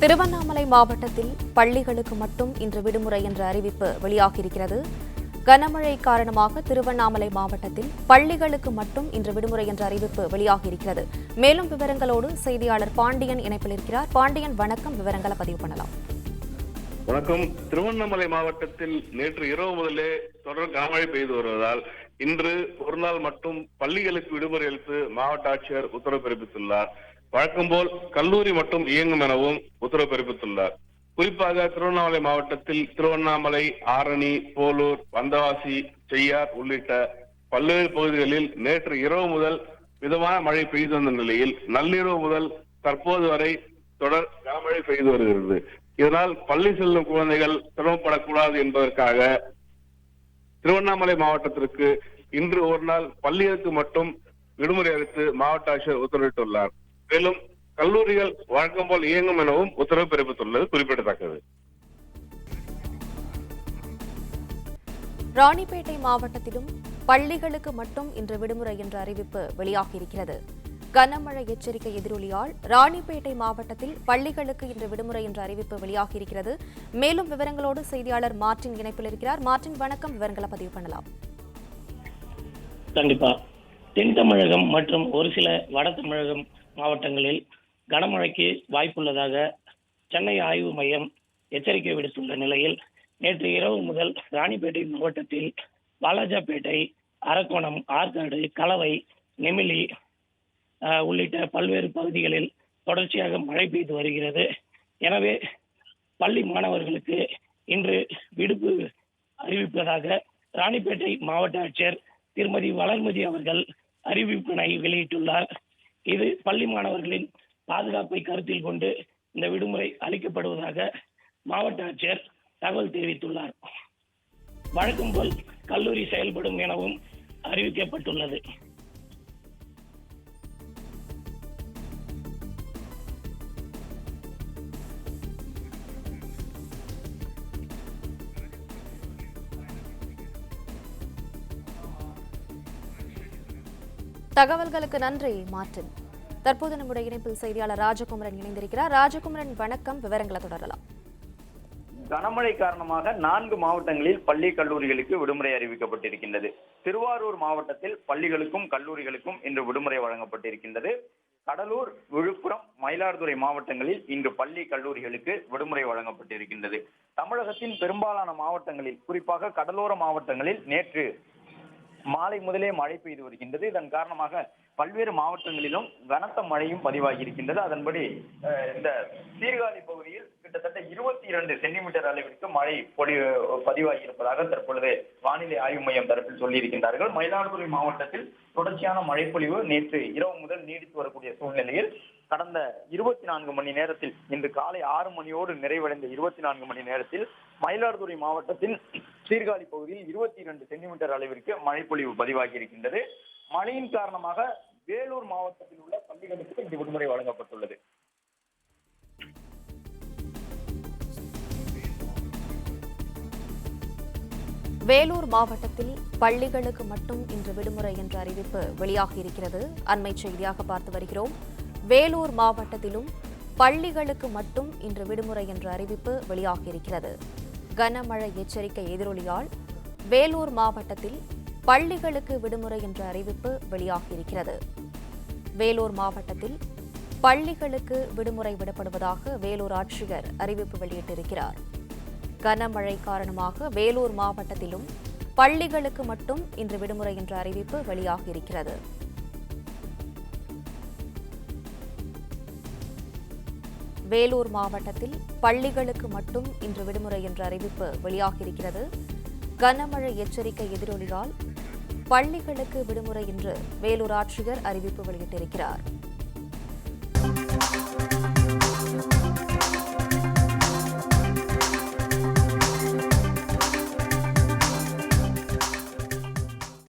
திருவண்ணாமலை மாவட்டத்தில் பள்ளிகளுக்கு மட்டும் இன்று விடுமுறை என்ற அறிவிப்பு வெளியாகியிருக்கிறது. கனமழை காரணமாக திருவண்ணாமலை மாவட்டத்தில் பள்ளிகளுக்கு மட்டும் இன்று விடுமுறை என்ற அறிவிப்பு வெளியாகியிருக்கிறது. மேலும் விவரங்களோடு செய்தியாளர் பாண்டியன் இணைப்பில் இருக்கிறார். பாண்டியன், வணக்கம். விவரங்களை பதிவு பண்ணலாம். வணக்கம். திருவண்ணாமலை மாவட்டத்தில் நேற்று இரவு முதலே தொடர் கனமழை பெய்து வருவதால் இன்று ஒரு நாள் மட்டும் பள்ளிகளுக்கு விடுமுறை அளித்து மாவட்ட ஆட்சியர் உத்தரவு பிறப்பித்துள்ளார். வழக்கம் போல் கல்லூரி மட்டும் இயங்கும் எனவும் உத்தரவு பிறப்பித்துள்ளார். குறிப்பாக திருவண்ணாமலை மாவட்டத்தில் திருவண்ணாமலை, ஆரணி, போலூர், வந்தவாசி, செய்யார் உள்ளிட்ட பல்வேறு பகுதிகளில் நேற்று இரவு முதல் மிதமான மழை பெய்து வந்த நிலையில் நள்ளிரவு முதல் தற்போது வரை தொடர் கனமழை பெய்து வருகிறது. இதனால் பள்ளி செல்லும் குழந்தைகள் சிரமப்படக்கூடாது என்பதற்காக திருவண்ணாமலை மாவட்டத்திற்கு இன்று ஒரு நாள் பள்ளிகளுக்கு மட்டும் விடுமுறை அளித்து மாவட்ட ஆட்சியர் உத்தரவிட்டுள்ளார். மேலும் கல்லூரிகள் வழக்கம் போல் இயங்கும் எனவும் உத்தரவு பிறப்பித்துள்ளது குறிப்பிடத்தக்கது. ராணிப்பேட்டை மாவட்டத்திலும் பள்ளிகளுக்கு மட்டும் இன்று விடுமுறை என்ற அறிவிப்பு வெளியாகியிருக்கிறது. கனமழை எச்சரிக்கை எதிரொலியால் ராணிப்பேட்டை மாவட்டத்தில் பள்ளிகளுக்கு இன்று விடுமுறை என்ற அறிவிப்பு வெளியாகியிருக்கிறது. மேலும் விவரங்களோடு செய்தியாளர் மார்டின் இணைப்பில் இருக்கிறார். மார்டின், வணக்கம். விவரங்களை பதிவு பண்ணலாம். கண்டிப்பா. தென் தமிழகம் மற்றும் ஒரு சில வட தமிழகம் மாவட்டங்களில் கனமழைக்கு வாய்ப்புள்ளதாக சென்னை ஆய்வு மையம் எச்சரிக்கை விடுத்துள்ள நிலையில் நேற்று இரவு முதல் ராணிப்பேட்டை மாவட்டத்தில் வாலாஜாப்பேட்டை, அரக்கோணம், ஆற்காடு, கலவை, நெமிலி உள்ளிட்ட பல்வேறு பகுதிகளில் தொடர்ச்சியாக மழை பெய்து வருகிறது. எனவே பள்ளி மாணவர்களுக்கு இன்று விடுப்பு அறிவிப்பதாக ராணிப்பேட்டை மாவட்ட ஆட்சியர் திருமதி வளர்மதி அவர்கள் அறிவிப்பினை வெளியிட்டுள்ளார். இது பள்ளி மாணவர்களின் பாதுகாப்பை கருத்தில் கொண்டு இந்த விடுமுறை அளிக்கப்படுவதாக மாவட்ட ஆட்சியர் தகவல் தெரிவித்துள்ளார். வழக்கம் போல் கல்லூரி செயல்படும் எனவும் அறிவிக்கப்பட்டுள்ளது. தகவல்களுக்கு நன்றி மார்டின். தற்போது நம்முடைய இணைப்பில் செய்தியாளர் ராஜகுமரன் இணைந்திருக்கிறார். ராஜகுமரன், வணக்கம். விவரங்களை தொடரலாம். கனமழை காரணமாக 4 மாவட்டங்களில் பள்ளி கல்லூரிகளுக்கு விடுமுறை அறிவிக்கப்பட்டிருக்கின்றது. திருவாரூர் மாவட்டத்தில் பள்ளிகளுக்கும் கல்லூரிகளுக்கும் இன்று விடுமுறை வழங்கப்பட்டிருக்கின்றது. கடலூர், விழுப்புரம், மயிலாடுதுறை மாவட்டங்களில் இன்று பள்ளி கல்லூரிகளுக்கு விடுமுறை வழங்கப்பட்டிருக்கின்றது. தமிழகத்தின் பெரும்பாலான மாவட்டங்களில், குறிப்பாக கடலோர மாவட்டங்களில் நேற்று மாலை முதலே மழை பெய்து வருகின்றது. இதன் காரணமாக பல்வேறு மாவட்டங்களிலும் கனத்த மழையும் பதிவாகி இருக்கின்றது. அதன்படி இந்த சீர்காழி பகுதியில் கிட்டத்தட்ட 22 சென்டிமீட்டர் அளவிற்கு மழை பதிவாகி இருப்பதாக தற்பொழுது வானிலை ஆய்வு மையம் தரப்பில் சொல்லியிருக்கின்றார்கள். மயிலாடுதுறை மாவட்டத்தில் தொடர்ச்சியான மழைப்பொழிவு நேற்று இரவு முதல் நீடித்து வரக்கூடிய சூழ்நிலையில் கடந்த 24 மணி நேரத்தில், இன்று காலை 6 மணியோடு நிறைவடைந்த 24 மணி நேரத்தில் மயிலாடுதுறை மாவட்டத்தின் சீர்காழி பகுதியில் 22 சென்டிமீட்டர் அளவிற்கு மழைப்பொழிவு பதிவாகி இருக்கின்றது. மழையின் காரணமாக வேலூர் மாவட்டத்தில் உள்ள பள்ளிகளுக்கு இந்த விடுமுறை வழங்கப்பட்டுள்ளது. வேலூர் மாவட்டத்தில் பள்ளிகளுக்கு மட்டும் இன்று விடுமுறை என்ற அறிவிப்பு வெளியாகியிருக்கிறது. அண்மை செய்தியாக பார்த்து வருகிறோம். வேலூர் மாவட்டத்திலும் பள்ளிகளுக்கு மட்டும் இன்று விடுமுறை என்ற அறிவிப்பு வெளியாகியிருக்கிறது. கனமழை எச்சரிக்கை எதிரொலியால் வேலூர் மாவட்டத்தில் பள்ளிகளுக்கு விடுமுறை என்ற அறிவிப்பு வெளியாகியிருக்கிறது. வேலூர் மாவட்டத்தில் பள்ளிகளுக்கு விடுமுறை விடப்படுவதாக வேலூர் ஆட்சியர் அறிவிப்பு வெளியிட்டிருக்கிறார். கனமழை காரணமாக வேலூர் மாவட்டத்திலும் பள்ளிகளுக்கு மட்டும் இன்று விடுமுறை என்ற அறிவிப்பு வெளியாகியிருக்கிறது. வேலூர் மாவட்டத்தில் பள்ளிகளுக்கு மட்டும் இன்று விடுமுறை என்ற அறிவிப்பு வெளியாகியிருக்கிறது. கனமழை எச்சரிக்கை எதிரொலியால் பள்ளிகளுக்கு விடுமுறை என்று வேலூர் ஆட்சியர் அறிவிப்பு வெளியிட்டிருக்கிறார்.